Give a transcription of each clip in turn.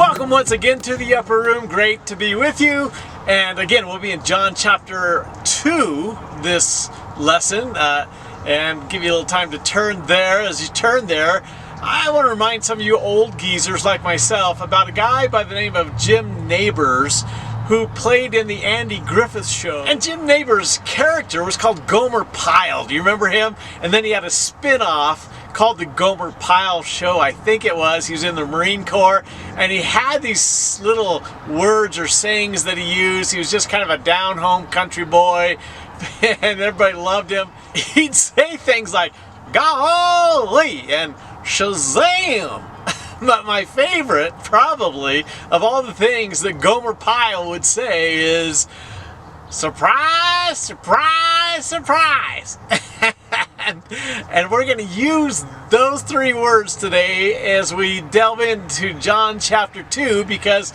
Welcome once again to the Upper Room. Great to be with you. And again, we'll be in John chapter 2 this lesson and give you a little time to turn there. As you turn there, I want to remind some of you old geezers like myself about a guy by the name of Jim Nabors who played in the Andy Griffith Show. And Jim Nabors' character was called Gomer Pyle. Do you remember him? And then he had a spin-off called the Gomer Pyle Show, I think it was. He was in the Marine Corps, and he had these little words or sayings that he used. He was just kind of a down-home country boy, and everybody loved him. He'd say things like, golly, and Shazam! But my favorite, probably, of all the things that Gomer Pyle would say is, surprise, surprise, surprise! And we're going to use those three words today as we delve into John chapter 2, because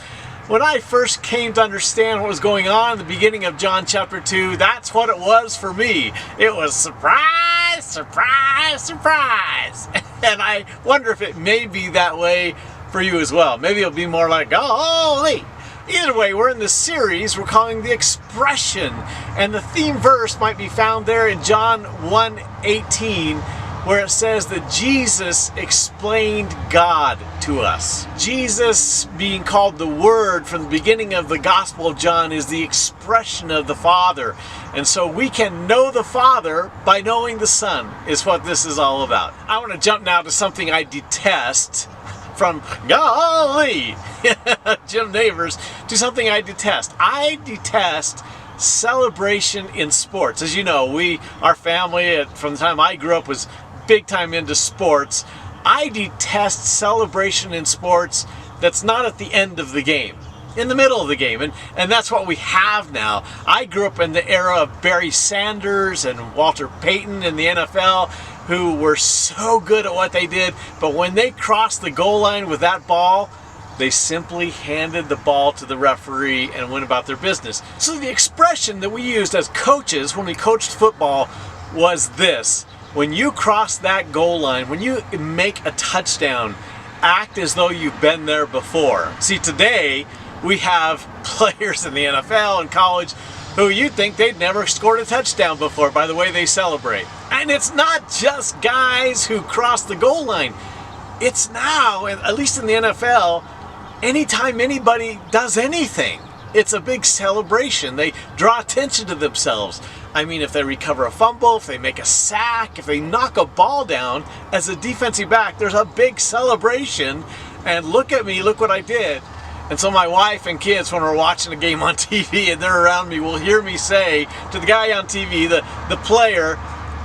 when I first came to understand what was going on in the beginning of John chapter 2, that's what it was for me. It was surprise, surprise, surprise. And I wonder if it may be that way for you as well. Maybe it'll be more like, oh, holy. Either way, we're in this series we're calling The Expression, and the theme verse might be found there in John 1:18, where it says that Jesus explained God to us. Jesus, being called the Word from the beginning of the Gospel of John, is the expression of the Father. And so we can know the Father by knowing the Son, is what this is all about. I want to jump now to something I detest from golly, Jim Nabors, to something I detest. I detest celebration in sports. As you know, our family, from the time I grew up, was big time into sports. I detest celebration in sports that's not at the end of the game, in the middle of the game, and that's what we have now. I grew up in the era of Barry Sanders and Walter Payton in the NFL, who were so good at what they did, but when they crossed the goal line with that ball, they simply handed the ball to the referee and went about their business. So the expression that we used as coaches when we coached football was this: when you cross that goal line, when you make a touchdown, act as though you've been there before. See, today we have players in the NFL and college who you'd think they'd never scored a touchdown before by the way they celebrate. And it's not just guys who cross the goal line. It's now, at least in the NFL, anytime anybody does anything, it's a big celebration. They draw attention to themselves. I mean, if they recover a fumble, if they make a sack, if they knock a ball down, as a defensive back, there's a big celebration. And look at me, look what I did. And so my wife and kids, when we're watching a game on TV and they're around me, will hear me say to the guy on TV, the player,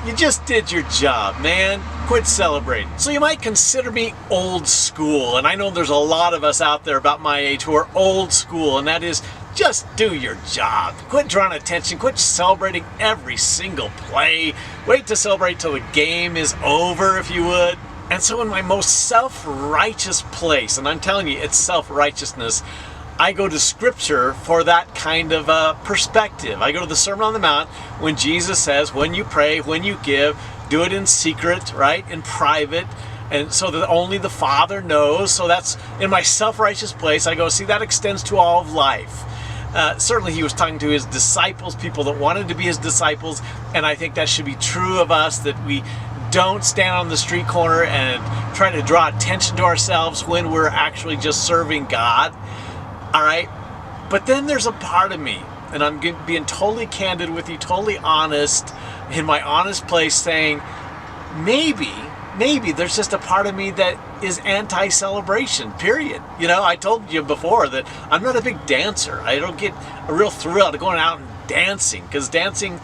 you just did your job, man. Quit celebrating. So you might consider me old school. And I know there's a lot of us out there about my age who are old school. And that is, just do your job. Quit drawing attention. Quit celebrating every single play. Wait to celebrate till the game is over, if you would. And so in my most self-righteous place, and I'm telling you, it's self-righteousness, I go to Scripture for that kind of perspective. I go to the Sermon on the Mount when Jesus says, when you pray, when you give, do it in secret, right, in private, and so that only the Father knows. So that's in my self-righteous place. I go, see, that extends to all of life. Certainly he was talking to his disciples, people that wanted to be his disciples, and I think that should be true of us, that we don't stand on the street corner and try to draw attention to ourselves when we're actually just serving God. All right? But then there's a part of me, and I'm being totally candid with you, totally honest, in my honest place, saying, maybe there's just a part of me that is anti-celebration, period. You know, I told you before that I'm not a big dancer. I don't get a real thrill out of going out and dancing, because dancing,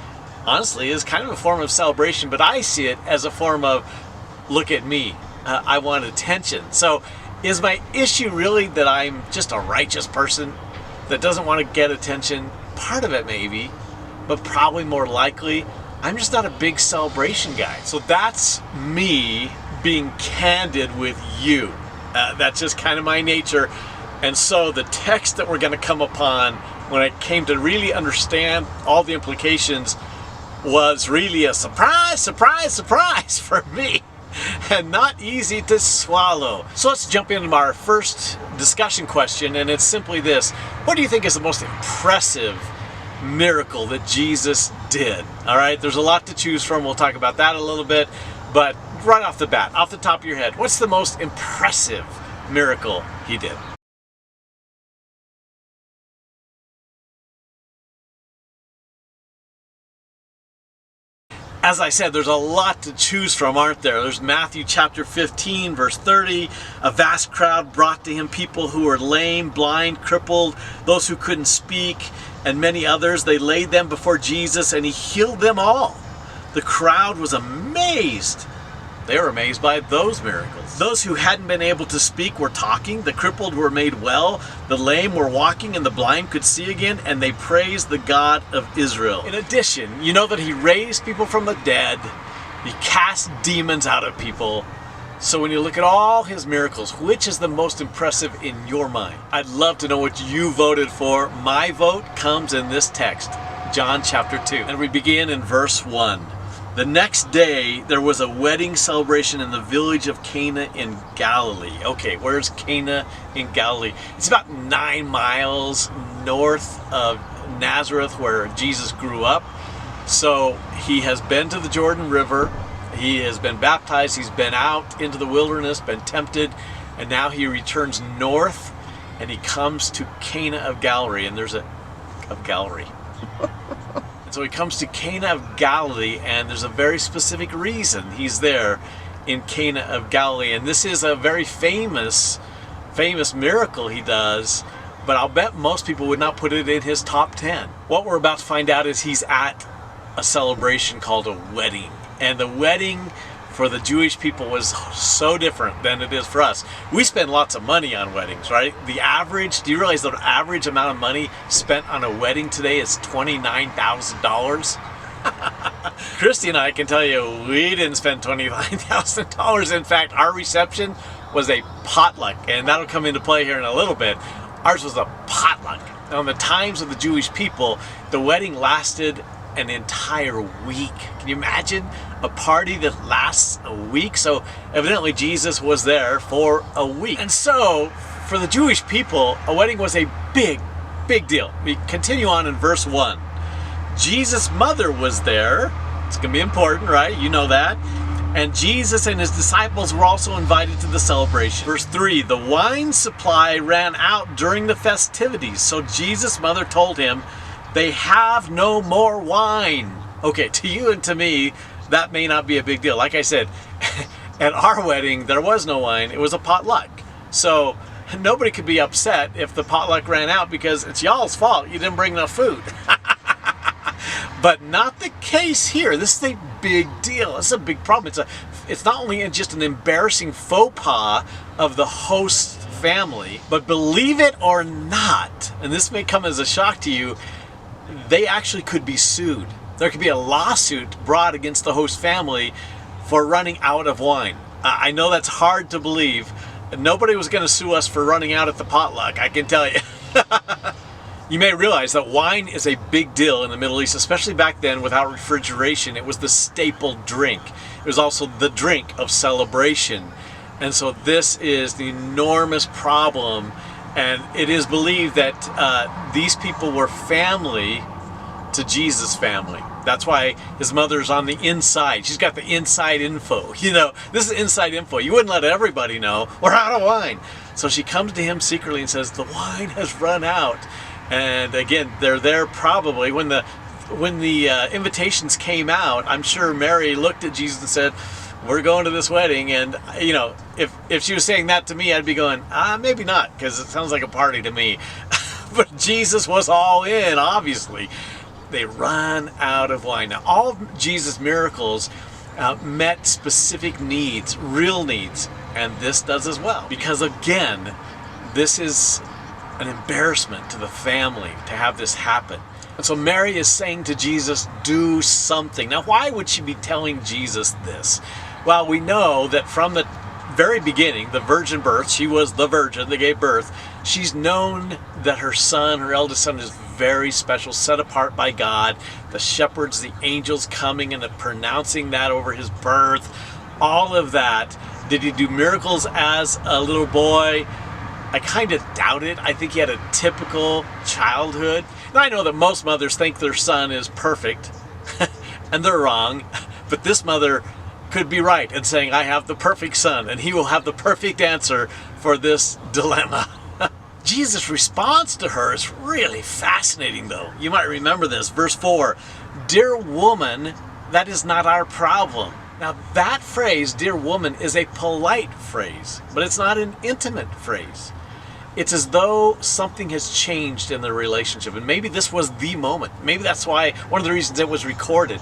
honestly, is kind of a form of celebration, but I see it as a form of, look at me, I want attention. So is my issue really that I'm just a righteous person that doesn't want to get attention? Part of it maybe, but probably more likely, I'm just not a big celebration guy. So that's me being candid with you. That's just kind of my nature. And so the text that we're going to come upon, when I came to really understand all the implications, was really a surprise, surprise, surprise for me. and not easy to swallow. So let's jump into our first discussion question, and it's simply this. What do you think is the most impressive miracle that Jesus did? All right, there's a lot to choose from. We'll talk about that a little bit, but right off the bat, off the top of your head, what's the most impressive miracle he did? As I said, there's a lot to choose from, aren't there? There's Matthew chapter 15, verse 30. A vast crowd brought to him people who were lame, blind, crippled, those who couldn't speak, and many others. They laid them before Jesus, and he healed them all. The crowd was amazed. They were amazed by those miracles. Those who hadn't been able to speak were talking. The crippled were made well. The lame were walking, and the blind could see again, and they praised the God of Israel. In addition, you know that he raised people from the dead. He cast demons out of people. So when you look at all his miracles, which is the most impressive in your mind? I'd love to know what you voted for. My vote comes in this text, John chapter 2. And we begin in verse 1. The next day, there was a wedding celebration in the village of Cana in Galilee. Okay, where's Cana in Galilee? It's about 9 miles north of Nazareth, where Jesus grew up. So he has been to the Jordan River. He has been baptized. He's been out into the wilderness, been tempted, and now he returns north, and he comes to Cana of Galilee. And there's So he comes to Cana of Galilee, and there's a very specific reason he's there in Cana of Galilee. And this is a very famous miracle he does, but I'll bet most people would not put it in his top 10. What we're about to find out is he's at a celebration called a wedding. And the wedding for the Jewish people was so different than it is for us. We spend lots of money on weddings, right? Do you realize the average amount of money spent on a wedding today is $29,000? Christy and I can tell you, we didn't spend $29,000. In fact, our reception was a potluck, and that'll come into play here in a little bit. Ours was a potluck. Now, in the times of the Jewish people, the wedding lasted an entire week. Can you imagine a party that lasts a week? So evidently Jesus was there for a week. And so for the Jewish people, a wedding was a big deal. We continue on in verse 1. Jesus' mother was there. It's going to be important, right? You know that. And Jesus and his disciples were also invited to the celebration. Verse 3, the wine supply ran out during the festivities. So Jesus' mother told him, they have no more wine. Okay, to you and to me, that may not be a big deal. Like I said, at our wedding, there was no wine. It was a potluck. So nobody could be upset if the potluck ran out because it's y'all's fault. You didn't bring enough food. But not the case here. This is a big deal. This is a big problem. It's not only just an embarrassing faux pas of the host family, but believe it or not, and this may come as a shock to you, they actually could be sued. There could be a lawsuit brought against the host family for running out of wine. I know that's hard to believe. Nobody was going to sue us for running out at the potluck, I can tell you. You may realize that wine is a big deal in the Middle East, especially back then without refrigeration. It was the staple drink. It was also the drink of celebration. And so this is the enormous problem. And it is believed that these people were family to Jesus' family. That's why his mother's on the inside. She's got the inside info. You know, this is inside info. You wouldn't let everybody know. We're out of wine. So she comes to him secretly and says, the wine has run out. And again, they're there probably when the invitations came out. I'm sure Mary looked at Jesus and said, we're going to this wedding. And you know, if she was saying that to me, I'd be going, maybe not, because it sounds like a party to me. But Jesus was all in, obviously. They run out of wine. Now, all of Jesus' miracles met specific needs, real needs, and this does as well. Because again, this is an embarrassment to the family to have this happen. And so Mary is saying to Jesus, do something. Now, why would she be telling Jesus this? Well, we know that from the very beginning, the virgin birth, she was the virgin that gave birth. She's known that her son, her eldest son, is very special, set apart by God. The shepherds, the angels coming and pronouncing that over his birth. all of that. Did he do miracles as a little boy? I kind of doubt it. I think he had a typical childhood. And I know that most mothers think their son is perfect, and they're wrong. But this mother could be right in saying, I have the perfect son, and he will have the perfect answer for this dilemma. Jesus' response to her is really fascinating, though. You might remember this. Verse 4, "Dear woman, that is not our problem." Now that phrase, dear woman, is a polite phrase, but it's not an intimate phrase. It's as though something has changed in the relationship. And maybe this was the moment. Maybe that's why one of the reasons it was recorded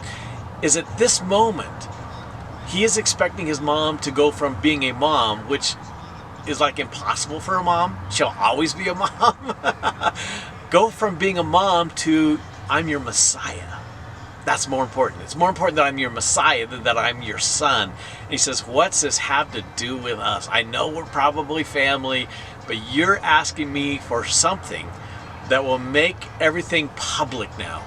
is at this moment, he is expecting his mom to go from being a mom, which is like impossible for a mom. She'll always be a mom. Go from being a mom to, I'm your Messiah. That's more important. It's more important that I'm your Messiah than that I'm your son. And he says, what's this have to do with us? I know we're probably family, but you're asking me for something that will make everything public now.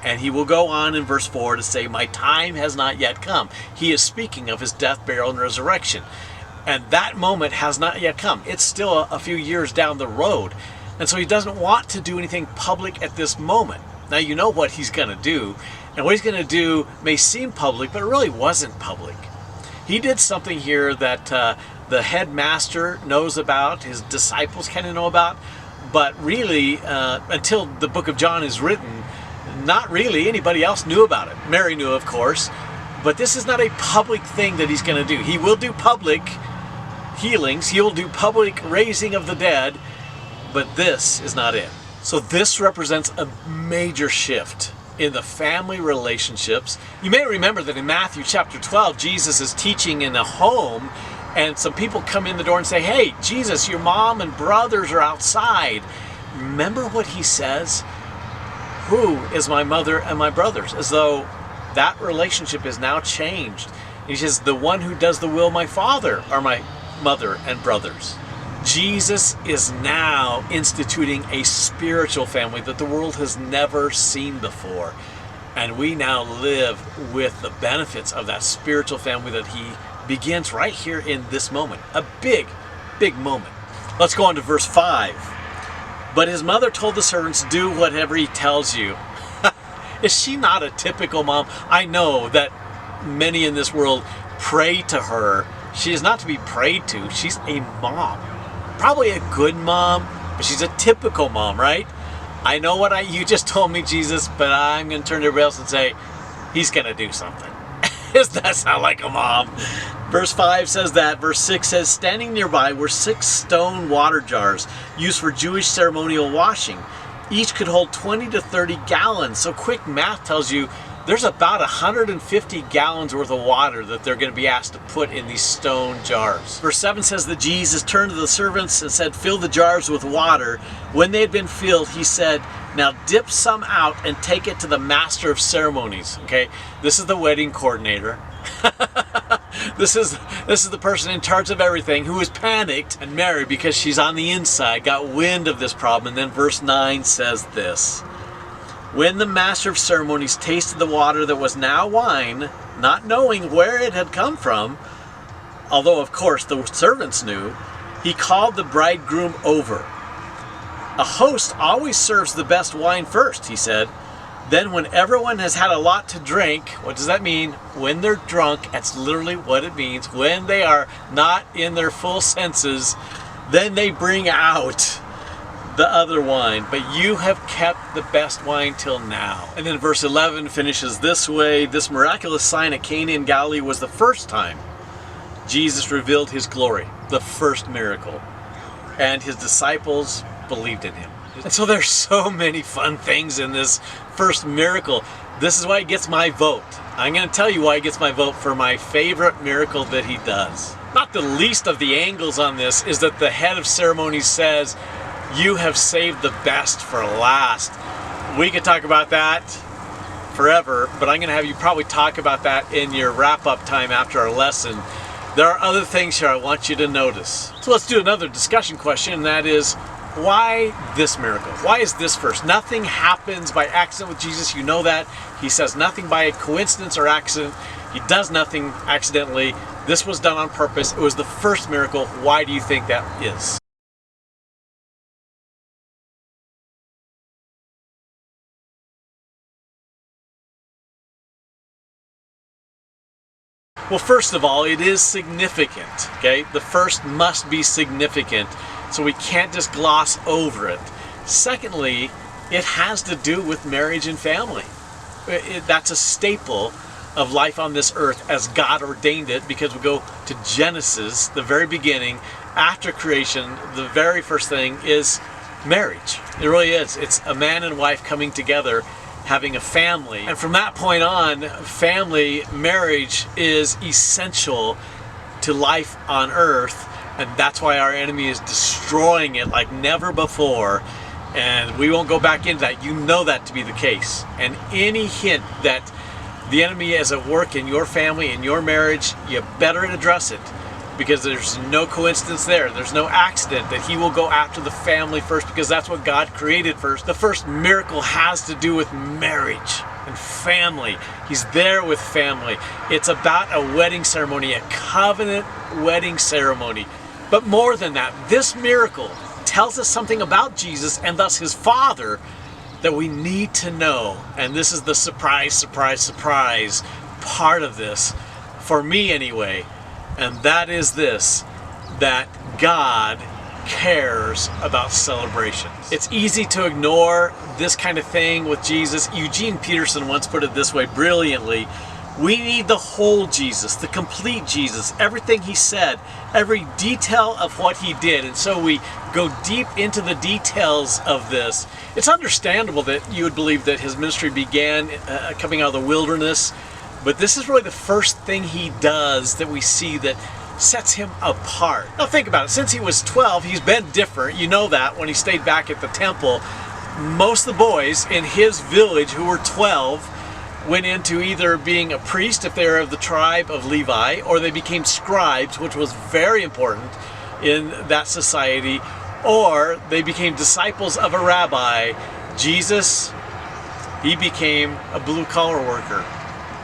And he will go on in verse 4 to say, my time has not yet come. He is speaking of his death, burial, and resurrection. And that moment has not yet come. It's still a few years down the road. And so he doesn't want to do anything public at this moment. Now you know what he's going to do. And what he's going to do may seem public, but it really wasn't public. He did something here that the headmaster knows about, his disciples kind of know about, but really, until the book of John is written, not really anybody else knew about it. Mary knew, of course, but this is not a public thing that he's going to do. He will do public healings, he'll do public raising of the dead, but this is not it. So this represents a major shift in the family relationships. You may remember that in Matthew chapter 12, Jesus is teaching in a home, and some people come in the door and say, hey, Jesus, your mom and brothers are outside. Remember what he says? Who is my mother and my brothers? As though that relationship is now changed. He says, the one who does the will of my Father are my mother and brothers. Jesus is now instituting a spiritual family that the world has never seen before. And we now live with the benefits of that spiritual family that he begins right here in this moment. A big, big moment. Let's go on to verse 5. But his mother told the servants, do whatever he tells you. Is she not a typical mom? I know that many in this world pray to her. She is not to be prayed to. She's a mom. Probably a good mom, but she's a typical mom, right? I know what you just told me, Jesus, but I'm going to turn to everybody else and say, he's going to do something. Does that sound like a mom? Verse 5 says that. Verse 6 says, standing nearby were 6 stone water jars used for Jewish ceremonial washing. Each could hold 20 to 30 gallons. So quick math tells you there's about 150 gallons worth of water that they're going to be asked to put in these stone jars. Verse 7 says that Jesus turned to the servants and said, fill the jars with water. When they had been filled, he said, now dip some out and take it to the master of ceremonies. Okay, this is the wedding coordinator. This is the person in charge of everything who is panicked. And Mary, because she's on the inside, got wind of this problem. And then verse 9 says this. When the master of ceremonies tasted the water that was now wine, not knowing where it had come from, although of course the servants knew, he called the bridegroom over. A host always serves the best wine first, he said. Then when everyone has had a lot to drink, what does that mean? When they're drunk, that's literally what it means. When they are not in their full senses, then they bring out the other wine, but you have kept the best wine till now. And then verse 11 finishes this way. This miraculous sign at Cana in Galilee was the first time Jesus revealed his glory, the first miracle. And his disciples believed in him. And so there's so many fun things in this first miracle. This is why it gets my vote. I'm going to tell you why it gets my vote for my favorite miracle that he does. Not the least of the angles on this is that the head of ceremonies says, you have saved the best for last. We could talk about that forever, but I'm going to have you probably talk about that in your wrap-up time after our lesson. There are other things here I want you to notice. So let's do another discussion question, and that is, why this miracle? Why is this first? Nothing happens by accident with Jesus. You know that. He says nothing by coincidence or accident. He does nothing accidentally. This was done on purpose. It was the first miracle. Why do you think that is? Well, first of all, it is significant, okay? The first must be significant, so we can't just gloss over it. Secondly, it has to do with marriage and family. That's a staple of life on this earth as God ordained it, because we go to Genesis, the very beginning, after creation, the very first thing is marriage. It really is. It's a man and wife coming together, having a family. And from that point on, family, marriage is essential to life on earth. And that's why our enemy is destroying it like never before. And we won't go back into that. You know that to be the case. And any hint that the enemy is at work in your family, in your marriage, you better address it. Because there's no coincidence there. There's no accident that he will go after the family first, because that's what God created first. The first miracle has to do with marriage and family. He's there with family. It's about a wedding ceremony, a covenant wedding ceremony. But more than that, this miracle tells us something about Jesus and thus his Father that we need to know. And this is the surprise, surprise, surprise part of this, for me anyway. And that is this, that God cares about celebrations. It's easy to ignore this kind of thing with Jesus. Eugene Peterson once put it this way brilliantly: we need the whole Jesus, the complete Jesus, everything he said, every detail of what he did. And so we go deep into the details of this. It's understandable that you would believe that his ministry began coming out of the wilderness. But this is really the first thing he does that we see that sets him apart. Now think about it. Since he was 12, he's been different. You know that when he stayed back at the temple. Most of the boys in his village who were 12 went into either being a priest if they were of the tribe of Levi, or they became scribes, which was very important in that society, or they became disciples of a rabbi. Jesus, he became a blue-collar worker.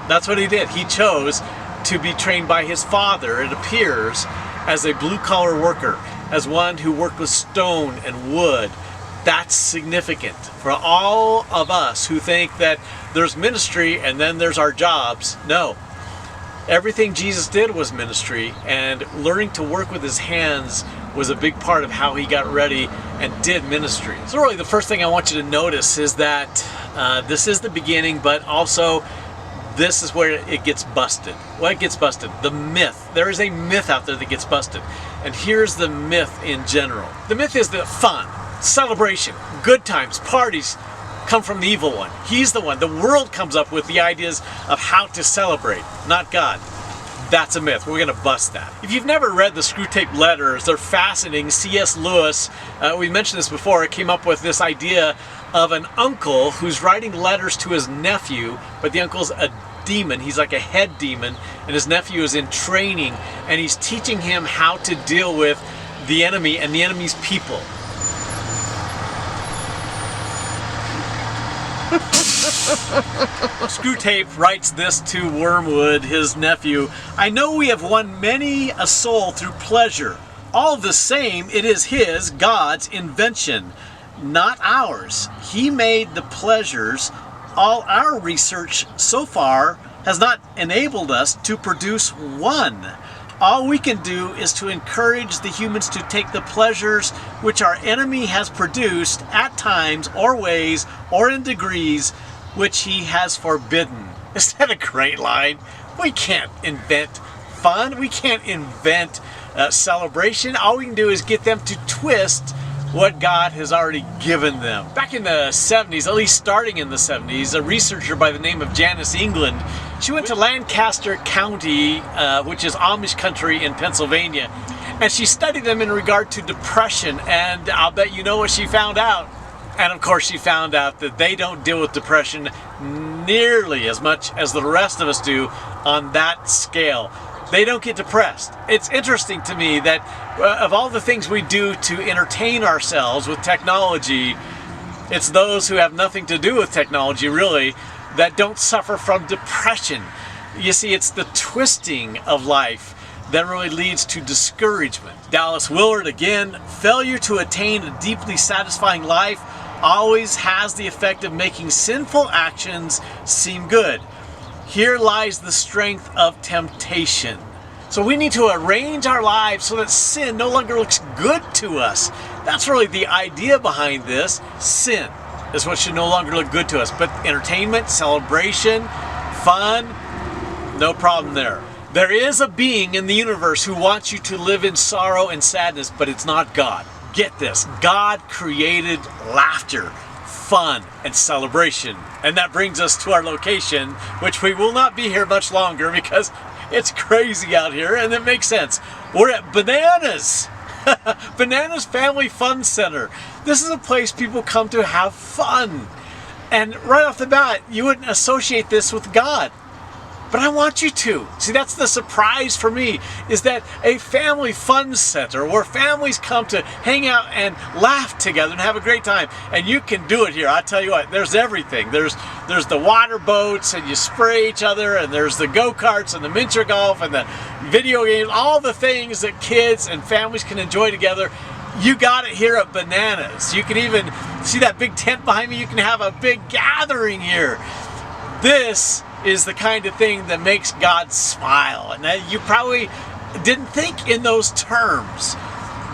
That's what he did. He chose to be trained by his father, it appears, as a blue-collar worker, as one who worked with stone and wood. That's significant for all of us who think that there's ministry and then there's our jobs. No. Everything Jesus did was ministry, and learning to work with his hands was a big part of how he got ready and did ministry. So really the first thing I want you to notice is that this is the beginning, but also this is where it gets busted. What gets busted? The myth. There is a myth out there that gets busted. And here's the myth in general. The myth is that fun, celebration, good times, parties come from the evil one. He's the one. The world comes up with the ideas of how to celebrate, not God. That's a myth. We're going to bust that. If you've never read the Screwtape Letters, they're fascinating. C.S. Lewis, we mentioned this before, came up with this idea of an uncle who's writing letters to his nephew, but the uncle's a demon. He's like a head demon, and his nephew is in training, and he's teaching him how to deal with the enemy and the enemy's people. Screwtape writes this to Wormwood, his nephew: I know we have won many a soul through pleasure. All the same, it is his, God's, invention, not ours. He made the pleasures. All our research so far has not enabled us to produce one. All we can do is to encourage the humans to take the pleasures which our enemy has produced at times or ways or in degrees which he has forbidden. Is that a great line? We can't invent fun. We can't invent celebration. All we can do is get them to twist what God has already given them. Back in the 70s, at least starting in the 70s, a researcher by the name of Janice England, she went to Lancaster County, which is Amish country in Pennsylvania, and she studied them in regard to depression, and I'll bet you know what she found out. And of course she found out that they don't deal with depression nearly as much as the rest of us do on that scale. They don't get depressed. It's interesting to me that of all the things we do to entertain ourselves with technology, it's those who have nothing to do with technology really that don't suffer from depression. You see, it's the twisting of life that really leads to discouragement. Dallas Willard again, failure to attain a deeply satisfying life always has the effect of making sinful actions seem good. Here lies the strength of temptation. So we need to arrange our lives so that sin no longer looks good to us. That's really the idea behind this. Sin is what should no longer look good to us. But entertainment, celebration, fun, no problem there. There is a being in the universe who wants you to live in sorrow and sadness, but it's not God. Get this, God created laughter, fun, and celebration. And that brings us to our location, which we will not be here much longer because it's crazy out here, and it makes sense. We're at Bananas. Bananas Family Fun Center. This is a place people come to have fun. And right off the bat, you wouldn't associate this with God. But I want you to. See, that's the surprise for me, is that a family fun center where families come to hang out and laugh together and have a great time. And you can do it here. I tell you what, there's everything. There's the water boats, and you spray each other, and there's the go-karts and the miniature golf and the video games, all the things that kids and families can enjoy together. You got it here at Bananas. You can even see that big tent behind me. You can have a big gathering here. This is the kind of thing that makes God smile. And you probably didn't think in those terms.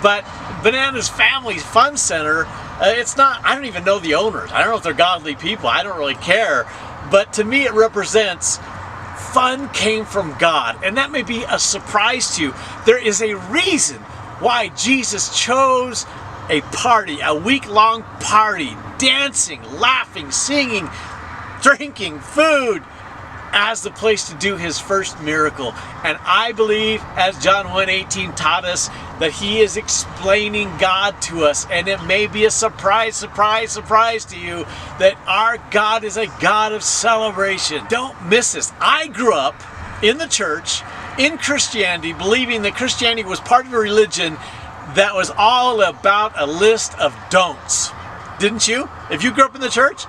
But Bananas Family Fun Center, it's not, I don't even know the owners. I don't know if they're godly people. I don't really care. But to me, it represents fun came from God. And that may be a surprise to you. There is a reason why Jesus chose a party, a week-long party, dancing, laughing, singing, drinking, food, as the place to do his first miracle. And I believe, as John 1:18 taught us, that he is explaining God to us. And it may be a surprise to you that our God is a God of celebration. Don't miss this. I grew up in the church, in Christianity, believing that Christianity was part of a religion that was all about a list of don'ts. Didn't you? If you grew up in the church,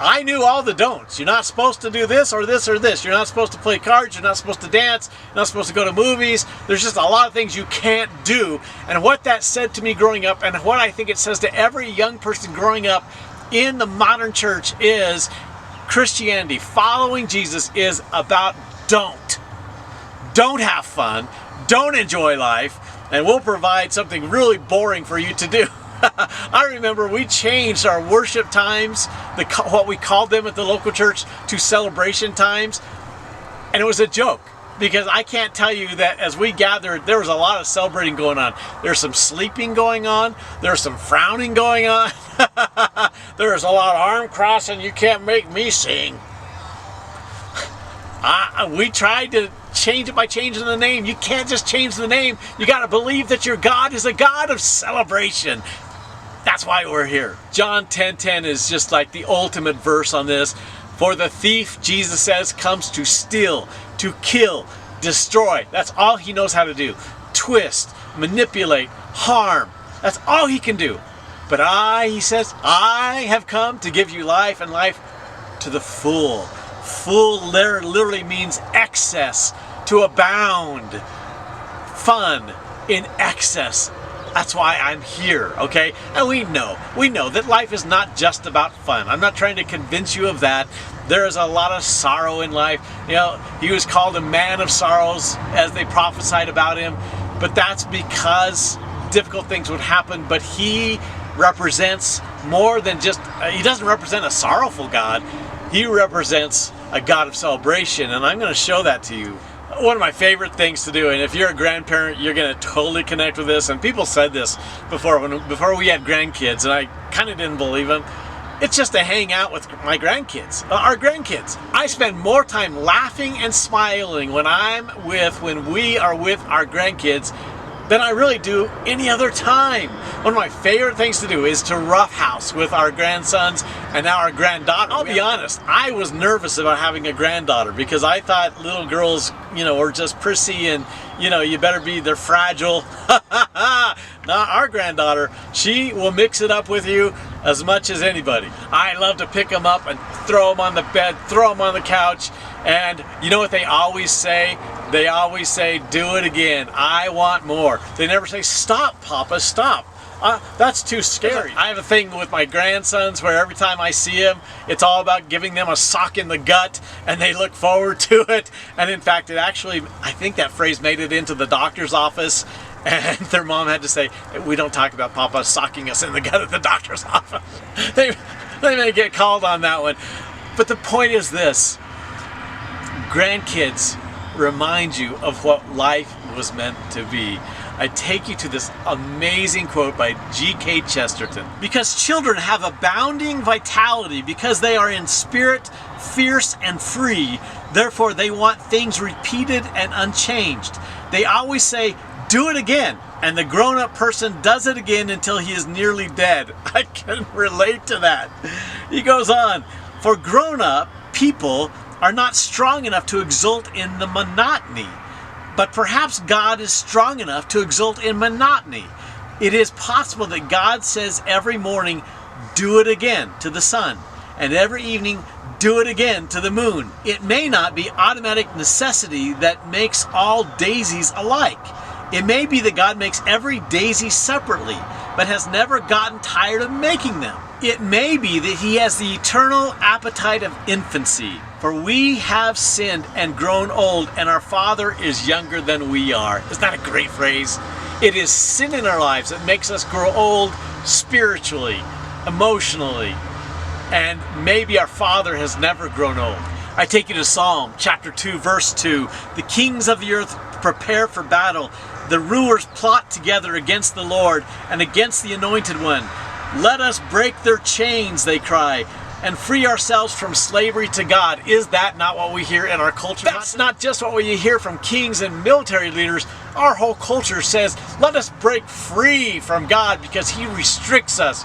I knew all the don'ts. You're not supposed to do this or this or this. You're not supposed to play cards. You're not supposed to dance. You're not supposed to go to movies. There's just a lot of things you can't do. And what that said to me growing up, and what I think it says to every young person growing up in the modern church, is Christianity, following Jesus, is about don't. Don't have fun. Don't enjoy life. And we'll provide something really boring for you to do. I remember we changed our worship times, what we called them at the local church, to celebration times. And it was a joke, because I can't tell you that as we gathered, there was a lot of celebrating going on. There's some sleeping going on. There's some frowning going on. There's a lot of arm crossing. You can't make me sing. We tried to change it by changing the name. You can't just change the name. You got to believe that your God is a God of celebration. That's why we're here. John 10:10 is just like the ultimate verse on this. For the thief, Jesus says, comes to steal, to kill, destroy. That's all he knows how to do. Twist, manipulate, harm. That's all he can do. But he says, I have come to give you life, and life to the full. Full there literally means excess, to abound. Fun in excess. That's why I'm here, okay? And we know that life is not just about fun. I'm not trying to convince you of that. There is a lot of sorrow in life. You know, he was called a man of sorrows as they prophesied about him, but that's because difficult things would happen. But he represents more than just, he doesn't represent a sorrowful God. He represents a God of celebration, and I'm going to show that to you. One of my favorite things to do, and if you're a grandparent, you're going to totally connect with this, and people said this before we had grandkids, and I kind of didn't believe them. It's just to hang out with my grandkids, our grandkids. I spend more time laughing and smiling when we are with our grandkids than I really do any other time. One of my favorite things to do is to roughhouse with our grandsons and now our granddaughter. I'll be honest, I was nervous about having a granddaughter because I thought little girls, were just prissy and, they're fragile. Now our granddaughter, she will mix it up with you as much as anybody. I love to pick them up and throw them on the bed, throw them on the couch, And you know what they always say? They always say, do it again. I want more. They never say, stop, Papa, stop. That's too scary. I have a thing with my grandsons where every time I see them, it's all about giving them a sock in the gut, and they look forward to it. And in fact, I think that phrase made it into the doctor's office, and their mom had to say, we don't talk about Papa socking us in the gut at the doctor's office. They may get called on that one. But the point is this: grandkids remind you of what life was meant to be. I take you to this amazing quote by G.K. Chesterton. Because children have abounding vitality, because they are in spirit fierce and free, therefore they want things repeated and unchanged. They always say, do it again, and the grown-up person does it again until he is nearly dead. I can relate to that. He goes on, for grown-up people are not strong enough to exult in the monotony. But perhaps God is strong enough to exult in monotony. It is possible that God says every morning, do it again to the sun, and every evening, do it again to the moon. It may not be automatic necessity that makes all daisies alike. It may be that God makes every daisy separately, but has never gotten tired of making them. It may be that he has the eternal appetite of infancy. For we have sinned and grown old, and our Father is younger than we are. Isn't that a great phrase? It is sin in our lives that makes us grow old spiritually, emotionally, and maybe our Father has never grown old. I take you to Psalm chapter 2, verse 2. The kings of the earth prepare for battle. The rulers plot together against the Lord and against the Anointed One. Let us break their chains, they cry, and free ourselves from slavery to God. Is that not what we hear in our culture? That's not just what we hear from kings and military leaders. Our whole culture says, let us break free from God because he restricts us.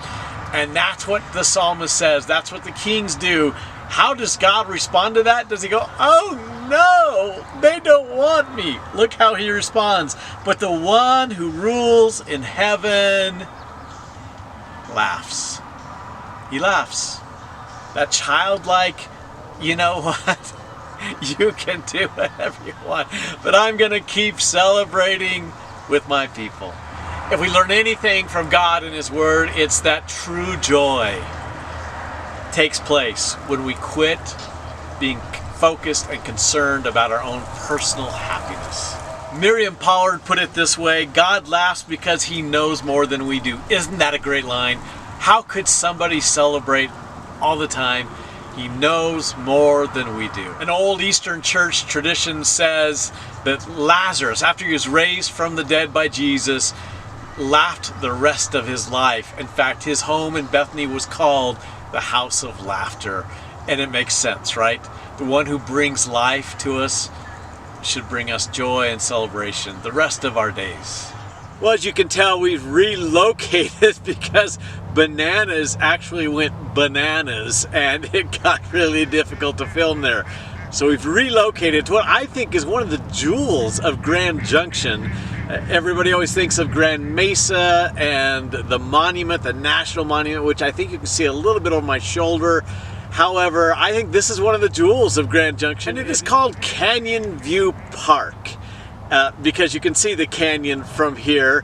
And that's what the psalmist says. That's what the kings do. How does God respond to that? Does he go, oh no, they don't want me? Look how he responds. But the one who rules in heaven laughs. He laughs. That childlike, you know what? You can do whatever you want, but I'm going to keep celebrating with my people. If we learn anything from God and his word, it's that true joy takes place when we quit being focused and concerned about our own personal happiness. Miriam Pollard put it this way: God laughs because he knows more than we do. Isn't that a great line? How could somebody celebrate all the time? He knows more than we do. An old Eastern church tradition says that Lazarus, after he was raised from the dead by Jesus, laughed the rest of his life. In fact, his home in Bethany was called the House of Laughter. And it makes sense, right? The one who brings life to us should bring us joy and celebration the rest of our days. Well, as you can tell, we've relocated because Bananas actually went bananas and it got really difficult to film there. So we've relocated to what I think is one of the jewels of Grand Junction. Everybody always thinks of Grand Mesa and the monument, the National Monument, which I think you can see a little bit over my shoulder. However, I think this is one of the jewels of Grand Junction. And it is called Canyon View Park because you can see the canyon from here.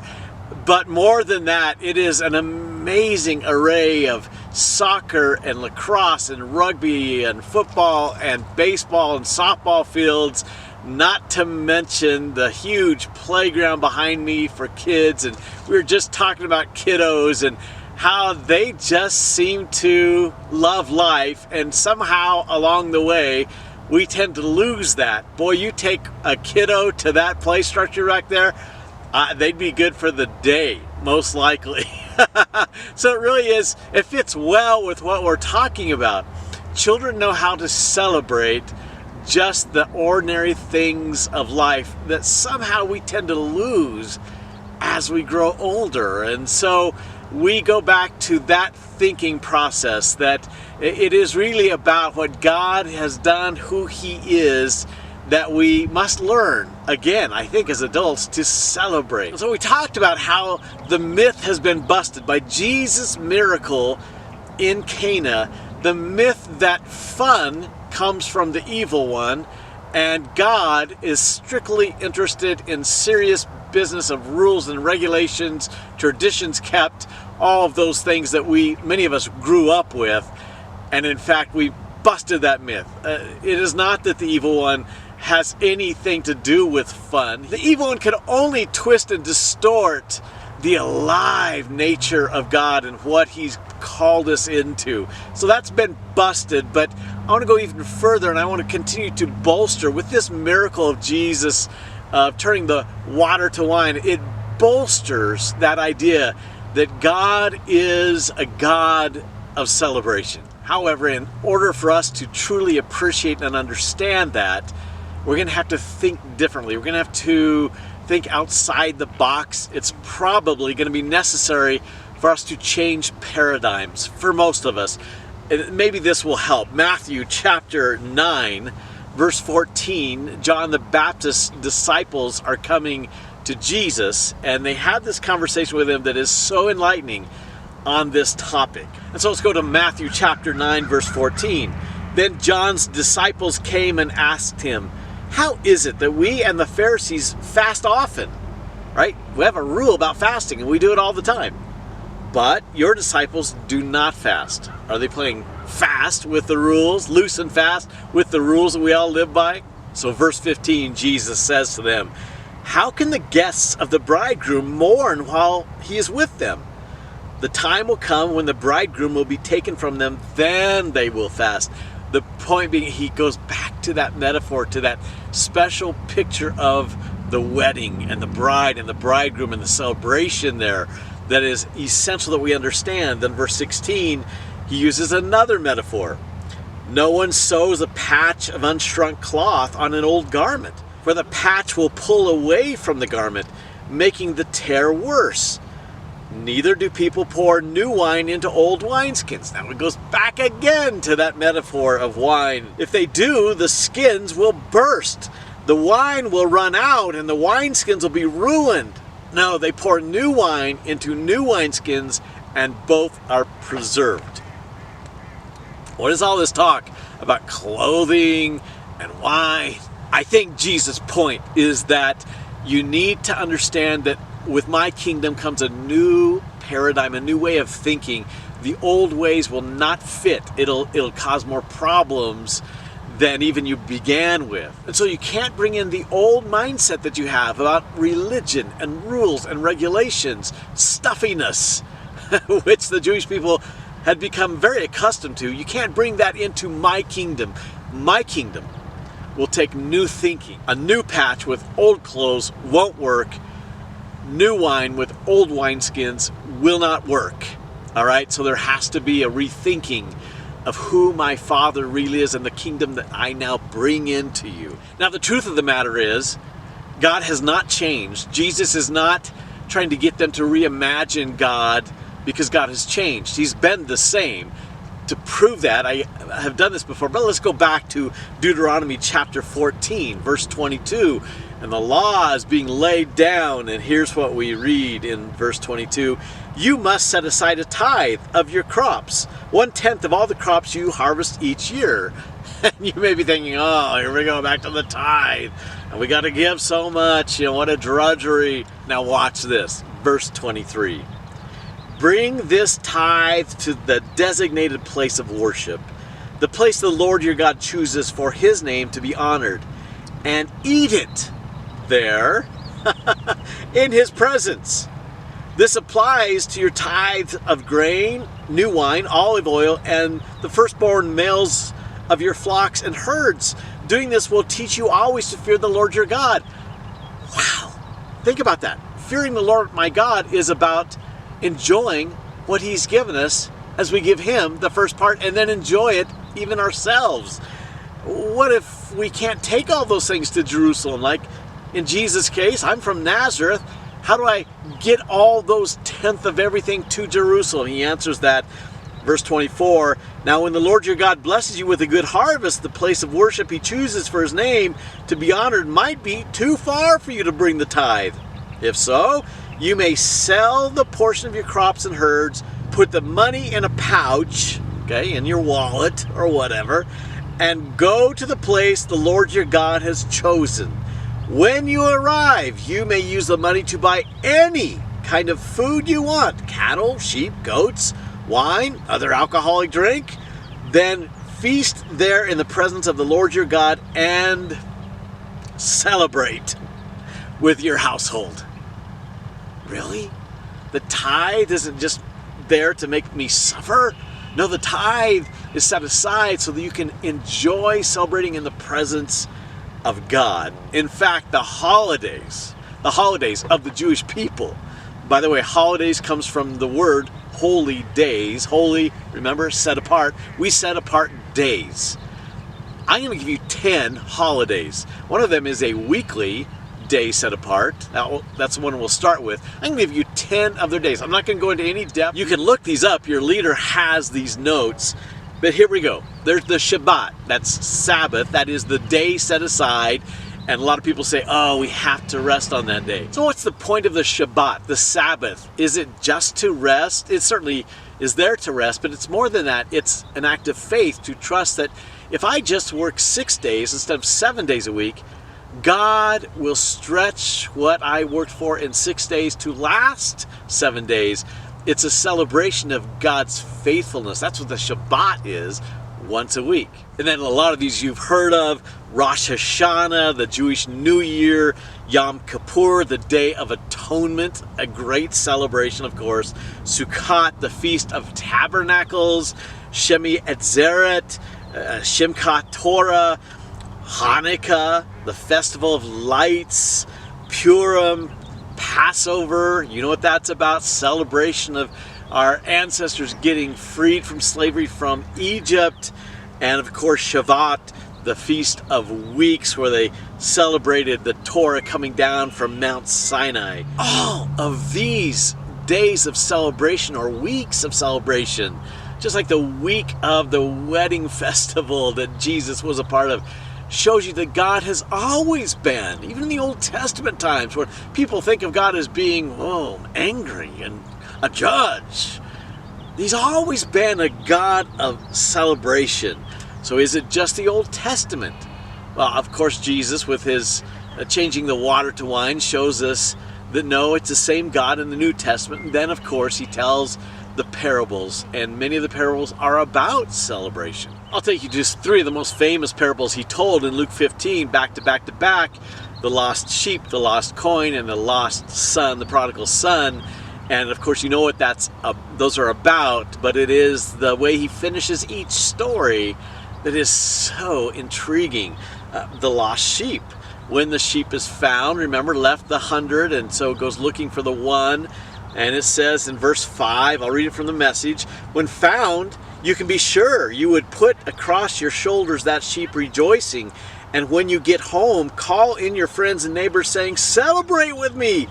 But more than that, it is an amazing array of soccer and lacrosse and rugby and football and baseball and softball fields, not to mention the huge playground behind me for kids. And we were just talking about kiddos and how they just seem to love life, and somehow along the way we tend to lose that. Boy, you take a kiddo to that play structure back there, they'd be good for the day, most likely. So it really is, it fits well with what we're talking about. Children know how to celebrate just the ordinary things of life that somehow we tend to lose as we grow older. And so we go back to that thinking process, that it is really about what God has done, who he is, that we must learn, again, I think as adults, to celebrate. So we talked about how the myth has been busted by Jesus' miracle in Cana, the myth that fun comes from the evil one, and God is strictly interested in serious business of rules and regulations, traditions kept, all of those things that many of us grew up with. And in fact, we busted that myth. It is not that the evil one has anything to do with fun. The evil one can only twist and distort the alive nature of God and what he's called us into. So that's been busted, but I want to go even further, and I want to continue to bolster with this miracle of Jesus turning the water to wine. It bolsters that idea that God is a God of celebration. However, in order for us to truly appreciate and understand that, we're going to have to think differently. We're going to have to think outside the box. It's probably going to be necessary for us to change paradigms for most of us. And maybe this will help. Matthew chapter 9, verse 14, John the Baptist's disciples are coming to Jesus, and they have this conversation with him that is so enlightening on this topic. And so let's go to Matthew chapter 9, verse 14. Then John's disciples came and asked him, "How is it that we and the Pharisees fast often?" Right? We have a rule about fasting, and we do it all the time. "But your disciples do not fast." Are they playing fast with the rules, loose and fast with the rules that we all live by? So verse 15, Jesus says to them, "How can the guests of the bridegroom mourn while he is with them? The time will come when the bridegroom will be taken from them, then they will fast." The point being, he goes back to that metaphor, to that special picture of the wedding and the bride and the bridegroom and the celebration there that is essential that we understand. Then verse 16, he uses another metaphor. "No one sews a patch of unshrunk cloth on an old garment, for the patch will pull away from the garment, making the tear worse. Neither do people pour new wine into old wineskins." Now it goes back again to that metaphor of wine. "If they do, the skins will burst. The wine will run out and the wineskins will be ruined. No, they pour new wine into new wineskins, and both are preserved." What is all this talk about clothing and wine? I think Jesus' point is that you need to understand that with my kingdom comes a new paradigm, a new way of thinking. The old ways will not fit. It'll cause more problems than even you began with. And so you can't bring in the old mindset that you have about religion and rules and regulations, stuffiness, which the Jewish people had become very accustomed to. You can't bring that into my kingdom. My kingdom will take new thinking. A new patch with old clothes won't work. New wine with old wineskins will not work. All right, so there has to be a rethinking of who my Father really is and the kingdom that I now bring into you. Now, the truth of the matter is, God has not changed. Jesus is not trying to get them to reimagine God because God has changed. He's been the same. To prove that, I have done this before, but let's go back to Deuteronomy chapter 14, verse 22. And the law is being laid down, and here's what we read in verse 22. "You must set aside a tithe of your crops, 1/10 of all the crops you harvest each year." And you may be thinking, oh, here we go, back to the tithe. And we got to give so much, what a drudgery. Now watch this, verse 23. "Bring this tithe to the designated place of worship, the place the Lord your God chooses for his name to be honored, and eat it there in his presence. This applies to your tithe of grain, new wine, olive oil, and the firstborn males of your flocks and herds. Doing this will teach you always to fear the Lord your God." Wow, think about that. Fearing the Lord my God is about enjoying what he's given us as we give him the first part and then enjoy it even ourselves. What if we can't take all those things to Jerusalem? Like in Jesus' case, I'm from Nazareth. How do I get all those 10th of everything to Jerusalem? He answers that, verse 24. "Now when the Lord your God blesses you with a good harvest, the place of worship he chooses for his name to be honored might be too far for you to bring the tithe. If so, you may sell the portion of your crops and herds, put the money in a pouch, in your wallet or whatever, and go to the place the Lord your God has chosen. When you arrive, you may use the money to buy any kind of food you want: cattle, sheep, goats, wine, other alcoholic drink. Then feast there in the presence of the Lord your God and celebrate with your household. Really? The tithe isn't just there to make me suffer. No, the tithe is set aside so that you can enjoy celebrating in the presence of God. In fact, the holidays of the Jewish people, by the way, holidays comes from the word holy days. Holy, remember, set apart. We set apart days. I'm going to give you 10 holidays. One of them is a weekly day set apart. That's the one we'll start with. I'm going to give you 10 of their days. I'm not going to go into any depth. You can look these up. Your leader has these notes. But here we go. There's the Shabbat. That's Sabbath. That is the day set aside. And a lot of people say, oh, we have to rest on that day. So what's the point of the Shabbat, the Sabbath? Is it just to rest? It certainly is there to rest, but it's more than that. It's an act of faith to trust that if I just work 6 days instead of 7 days a week, God will stretch what I worked for in 6 days to last 7 days. It's a celebration of God's faithfulness. That's what the Shabbat is, once a week. And then a lot of these you've heard of: Rosh Hashanah, the Jewish New Year; Yom Kippur, the Day of Atonement, a great celebration, of course; Sukkot, the Feast of Tabernacles; Shemi Atzeret, Shimchat Torah; Hanukkah, the Festival of Lights; Purim, Passover. You know what that's about? Celebration of our ancestors getting freed from slavery from Egypt. And of course, Shavuot, the Feast of Weeks, where they celebrated the Torah coming down from Mount Sinai. All of these days of celebration, or weeks of celebration, just like the week of the wedding festival that Jesus was a part of, shows you that God has always been, even in the Old Testament times, where people think of God as being, angry and a judge. He's always been a God of celebration. So is it just the Old Testament? Well, of course, Jesus, with his changing the water to wine, shows us that no, it's the same God in the New Testament. And then, of course, he tells the parables, and many of the parables are about celebration. I'll take you to just 3 of the most famous parables he told in Luke 15, back to back to back: the lost sheep, the lost coin, and the lost son, the prodigal son. And of course, you know what those are about, but it is the way he finishes each story that is so intriguing. The lost sheep. When the sheep is found, remember, left the 100, and so goes looking for the one. And it says in verse 5, I'll read it from the Message: when found, you can be sure you would put across your shoulders that sheep rejoicing. And when you get home, call in your friends and neighbors, saying, celebrate with me.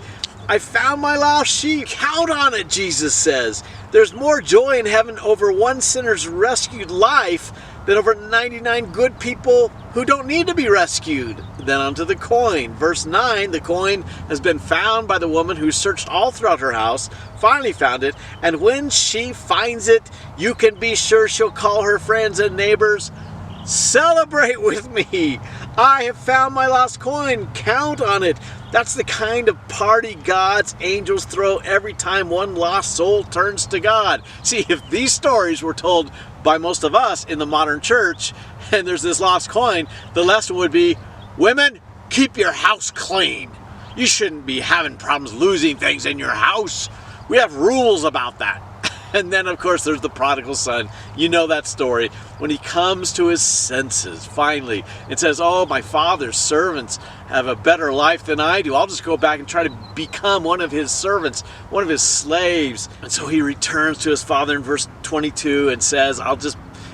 I found my lost sheep. Count on it, Jesus says. There's more joy in heaven over one sinner's rescued life than over 99 good people who don't need to be rescued. Then onto the coin. Verse 9, the coin has been found by the woman who searched all throughout her house, finally found it, and when she finds it, you can be sure she'll call her friends and neighbors, celebrate with me. I have found my lost coin. Count on it. That's the kind of party God's angels throw every time one lost soul turns to God. See, if these stories were told by most of us in the modern church, and there's this lost coin, the lesson would be, women, keep your house clean. You shouldn't be having problems losing things in your house. We have rules about that. And then, of course, there's the prodigal son. You know that story. When he comes to his senses, finally, and says, oh, my father's servants have a better life than I do. I'll just go back and try to become one of his servants, one of his slaves. And so he returns to his father in verse 22 and says,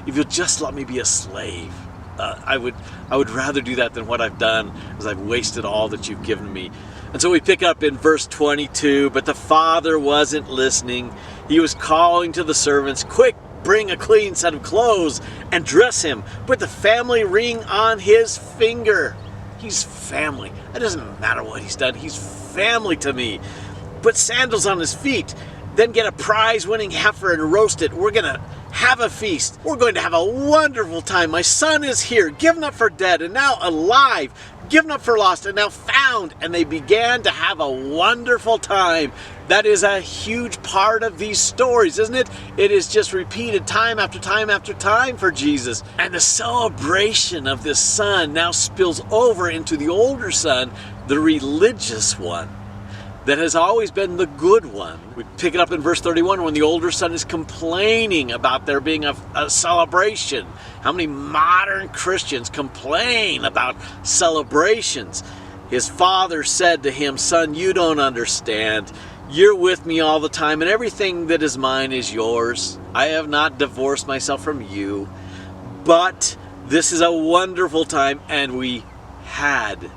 if you'll just let me be a slave. I would rather do that than what I've done, because I've wasted all that you've given me. And so we pick up in verse 22, but the father wasn't listening. He was calling to the servants, quick, bring a clean set of clothes and dress him. Put the family ring on his finger. He's family. It doesn't matter what he's done. He's family to me. Put sandals on his feet. Then get a prize-winning heifer and roast it. We're going to have a feast. We're going to have a wonderful time. My son is here, given up for dead, and now alive, given up for lost, and now found. And they began to have a wonderful time. That is a huge part of these stories, isn't it? It is just repeated time after time after time for Jesus. And the celebration of this son now spills over into the older son, the religious one, that has always been the good one. We pick it up in verse 31 when the older son is complaining about there being a celebration. How many modern Christians complain about celebrations? His father said to him, "Son, you don't understand. You're with me all the time, and everything that is mine is yours. I have not divorced myself from you. But this is a wonderful time, and we had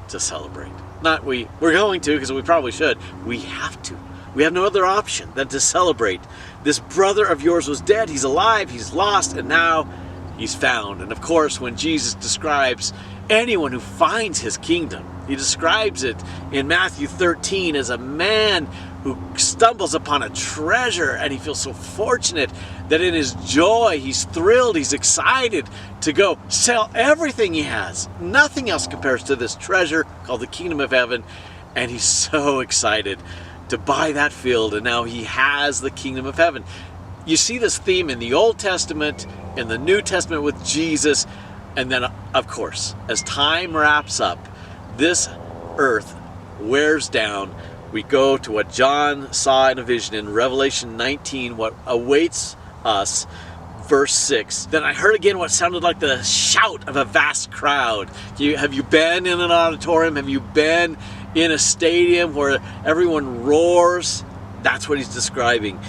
to celebrate." Not we're going to, because we probably should. We have to. We have no other option than to celebrate. This brother of yours was dead. He's alive. He's lost. And now he's found. And of course, when Jesus describes anyone who finds his kingdom, he describes it in Matthew 13 as a man who stumbles upon a treasure, and he feels so fortunate that in his joy, he's thrilled, he's excited to go sell everything he has. Nothing else compares to this treasure called the kingdom of heaven, and he's so excited to buy that field, and now he has the kingdom of heaven. You see this theme in the Old Testament, in the New Testament with Jesus, and then, of course, as time wraps up, this earth wears down. We go to what John saw in a vision in Revelation 19, what awaits us. Verse 6, "Then I heard again what sounded like the shout of a vast crowd." Have you been in an auditorium? Have you been in a stadium where everyone roars? That's what he's describing.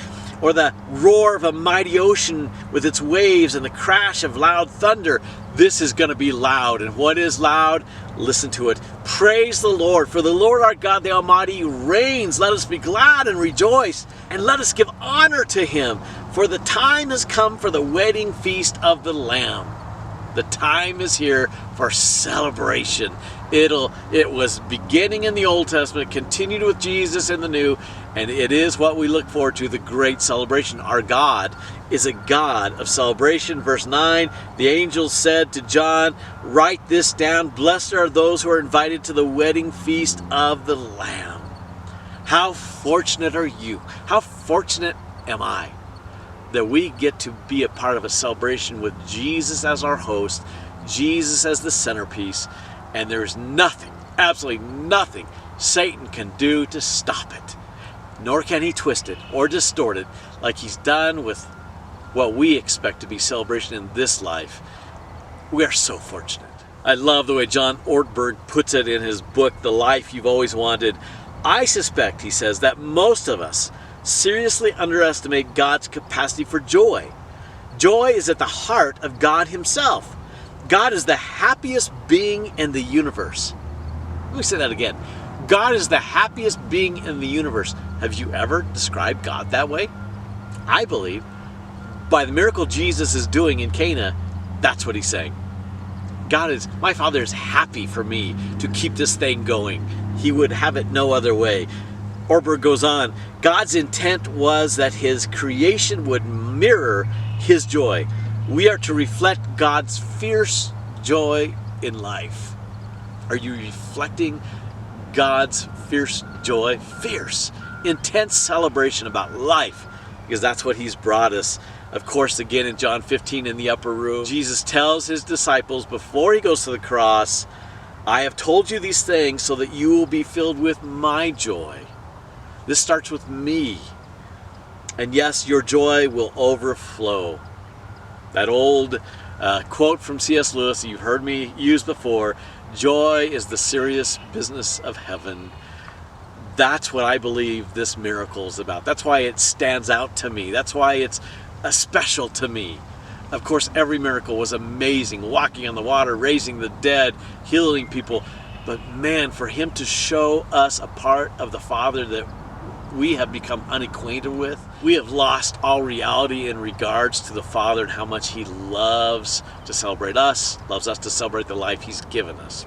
Or the roar of a mighty ocean with its waves and the crash of loud thunder. This is going to be loud. And what is loud? Listen to it. "Praise the Lord, for the Lord our God, the Almighty, reigns. Let us be glad and rejoice, and let us give honor to him. For the time has come for the wedding feast of the Lamb." The time is here for celebration. It was beginning in the Old Testament, continued with Jesus in the New, and it is what we look forward to, the great celebration. Our God is a God of celebration. Verse 9, the angel said to John, "Write this down. Blessed are those who are invited to the wedding feast of the Lamb." How fortunate are you? How fortunate am I that we get to be a part of a celebration with Jesus as our host, Jesus as the centerpiece, and there's nothing, absolutely nothing Satan can do to stop it. Nor can he twist it or distort it like he's done with what we expect to be celebration in this life. We are so fortunate. I love the way John Ortberg puts it in his book, The Life You've Always Wanted. "I suspect," he says, "that most of us seriously underestimate God's capacity for joy. Joy is at the heart of God himself. God is the happiest being in the universe." Let me say that again. God is the happiest being in the universe. Have you ever described God that way? I believe by the miracle Jesus is doing in Cana, that's what he's saying. My Father is happy for me to keep this thing going. He would have it no other way. Ortberg goes on, God's intent was that his creation would mirror his joy. We are to reflect God's fierce joy in life. Are you reflecting God's fierce joy? Fierce, intense celebration about life, because that's what he's brought us. Of course, again in John 15 in the upper room, Jesus tells his disciples before he goes to the cross, "I have told you these things so that you will be filled with my joy." This starts with me. And yes, your joy will overflow. That old quote from C.S. Lewis that you've heard me use before, joy is the serious business of heaven. That's what I believe this miracle is about. That's why it stands out to me. That's why it's special to me. Of course, every miracle was amazing. Walking on the water, raising the dead, healing people. But man, for him to show us a part of the Father that we have become unacquainted with, we have lost all reality in regards to the Father and how much he loves to celebrate us, loves us to celebrate the life he's given us.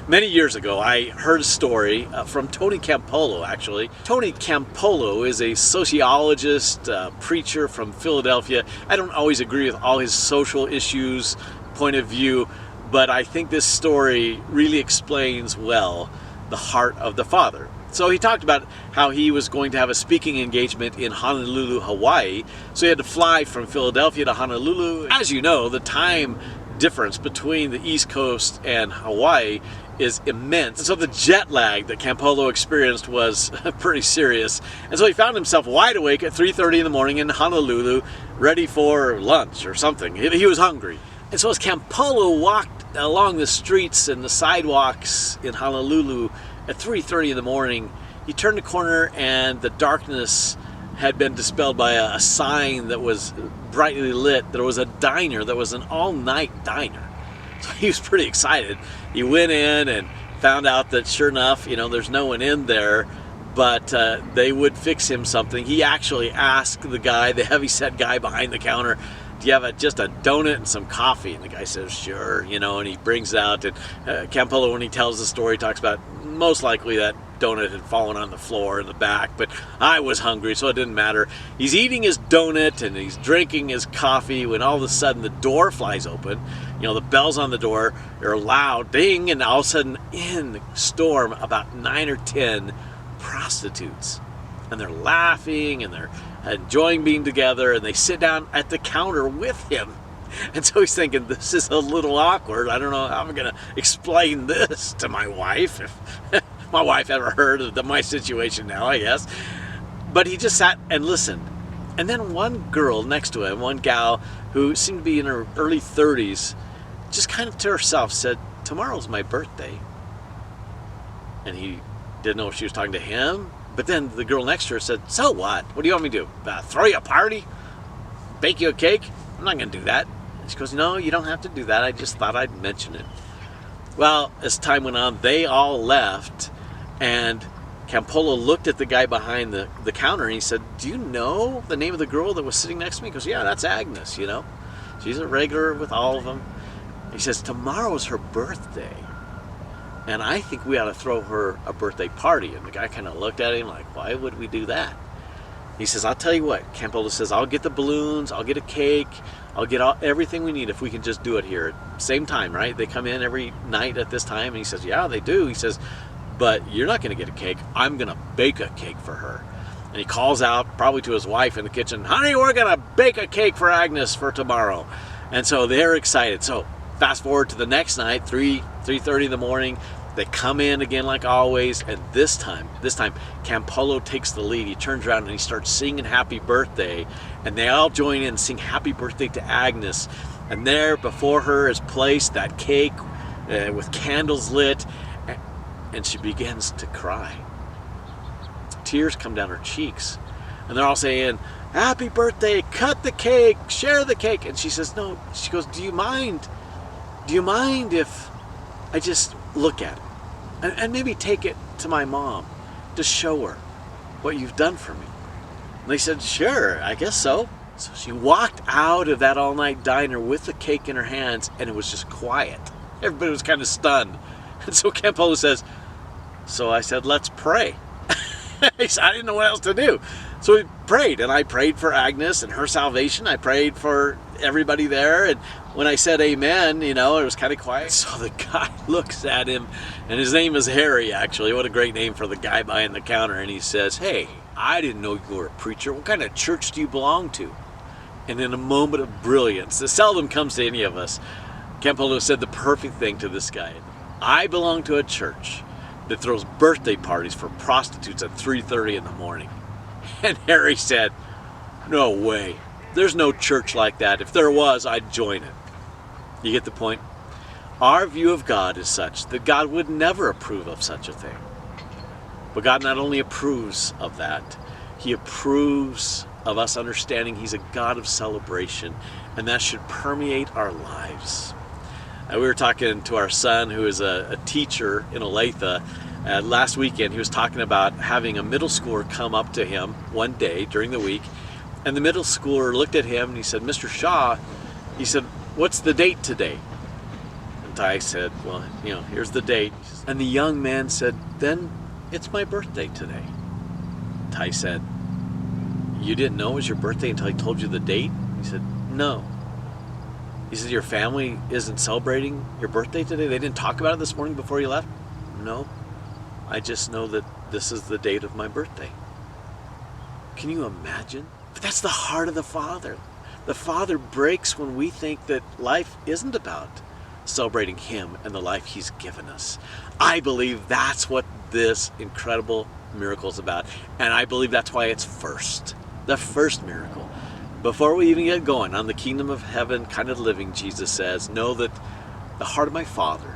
Many years ago, I heard a story from Tony Campolo, actually. Tony Campolo is a sociologist, preacher from Philadelphia. I don't always agree with all his social issues, point of view, but I think this story really explains well the heart of the Father. So he talked about how he was going to have a speaking engagement in Honolulu, Hawaii. So he had to fly from Philadelphia to Honolulu. As you know, the time difference between the East Coast and Hawaii is immense. And so the jet lag that Campolo experienced was pretty serious. And so he found himself wide awake at 3:30 in the morning in Honolulu, ready for lunch or something. He was hungry. And so as Campolo walked along the streets and the sidewalks in Honolulu at 3:30 in the morning, he turned a corner and the darkness had been dispelled by a sign that was brightly lit. There was a diner that was an all-night diner. So he was pretty excited. He went in and found out that sure enough, there's no one in there, but they would fix him something. He actually asked the guy, the heavyset guy behind the counter, do you have just a donut and some coffee? And the guy says, sure, and he brings out, and Campolo, when he tells the story, talks about most likely that donut had fallen on the floor in the back, but I was hungry, so it didn't matter. He's eating his donut and he's drinking his coffee when all of a sudden the door flies open. The bells on the door are loud, ding, and all of a sudden in storm about 9 or 10 prostitutes. And they're laughing and they're enjoying being together, and they sit down at the counter with him. And so he's thinking, this is a little awkward. I don't know how I'm going to explain this to my wife. If my wife ever heard of my situation now, I guess. But he just sat and listened. And then one girl next to him, one gal who seemed to be in her early 30s, just kind of to herself said, tomorrow's my birthday. And he didn't know if she was talking to him. But then the girl next to her said, so what? What do you want me to do? Throw you a party? Bake you a cake? I'm not going to do that. And she goes, no, you don't have to do that. I just thought I'd mention it. Well, as time went on, they all left. And Campolo looked at the guy behind the counter and he said, do you know the name of the girl that was sitting next to me? He goes, yeah, that's Agnes, She's a regular with all of them. He says, tomorrow's her birthday. And I think we ought to throw her a birthday party. And the guy kind of looked at him like, why would we do that? He says, I'll tell you what. Campolo says, I'll get the balloons, I'll get a cake, I'll get everything we need if we can just do it here. Same time, right? They come in every night at this time. And he says, yeah, they do. He says, but you're not going to get a cake. I'm going to bake a cake for her. And he calls out, probably to his wife in the kitchen, honey, we're going to bake a cake for Agnes for tomorrow. And so they're excited. So fast forward to the next night, 3:30 in the morning. They come in again like always, and this time, Campolo takes the lead. He turns around and he starts singing happy birthday, and they all join in and sing happy birthday to Agnes. And there before her is placed that cake with candles lit, and she begins to cry. Tears come down her cheeks, and they're all saying, happy birthday, cut the cake, share the cake. And she says, no. She goes, do you mind if I just look at it and maybe take it to my mom to show her what you've done for me? And they said, sure, I guess so. So she walked out of that all-night diner with the cake in her hands, and it was just quiet. Everybody was kind of stunned. And so Campolo says, so I said, let's pray. He said, I didn't know what else to do. So we prayed, and I prayed for Agnes and her salvation. I prayed for everybody there, and when I said amen, it was kind of quiet. So the guy looks at him, and his name is Harry, actually. What a great name for the guy behind the counter. And he says, hey, I didn't know you were a preacher. What kind of church do you belong to? And in a moment of brilliance that seldom comes to any of us, Campolo said the perfect thing to this guy. I belong to a church that throws birthday parties for prostitutes at 3:30 in the morning. And Harry said, no way. There's no church like that. If there was, I'd join it. You get the point? Our view of God is such that God would never approve of such a thing. But God not only approves of that, He approves of us understanding He's a God of celebration, and that should permeate our lives. We were talking to our son, who is a teacher in Olathe. Last weekend, he was talking about having a middle schooler come up to him one day during the week. And the middle schooler looked at him and he said, Mr. Shaw, he said, what's the date today? And Ty said, well, here's the date. And the young man said, then it's my birthday today. Ty said, you didn't know it was your birthday until I told you the date? He said, no. He said, your family isn't celebrating your birthday today? They didn't talk about it this morning before you left? No. I just know that this is the date of my birthday. Can you imagine? But that's the heart of the Father. The Father breaks when we think that life isn't about celebrating Him and the life He's given us. I believe that's what this incredible miracle is about. And I believe that's why it's first. The first miracle. Before we even get going on the kingdom of heaven kind of living, Jesus says, know that the heart of my Father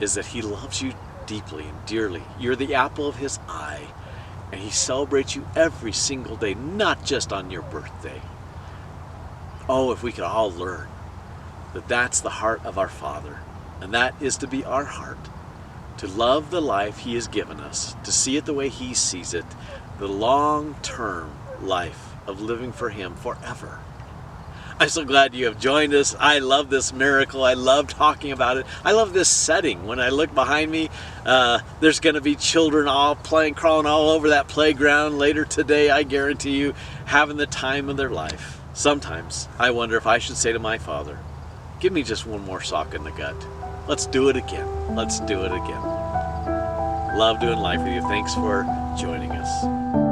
is that He loves you deeply and dearly. You're the apple of His eye. And He celebrates you every single day, not just on your birthday. Oh, if we could all learn that that's the heart of our Father. And that is to be our heart. To love the life He has given us. To see it the way He sees it. The long-term life of living for Him forever. I'm so glad you have joined us. I love this miracle. I love talking about it. I love this setting. When I look behind me, there's going to be children all playing, crawling all over that playground later today, I guarantee you, having the time of their life. Sometimes I wonder if I should say to my Father, give me just one more sock in the gut. Let's do it again. Let's do it again. Love doing life with you. Thanks for joining us.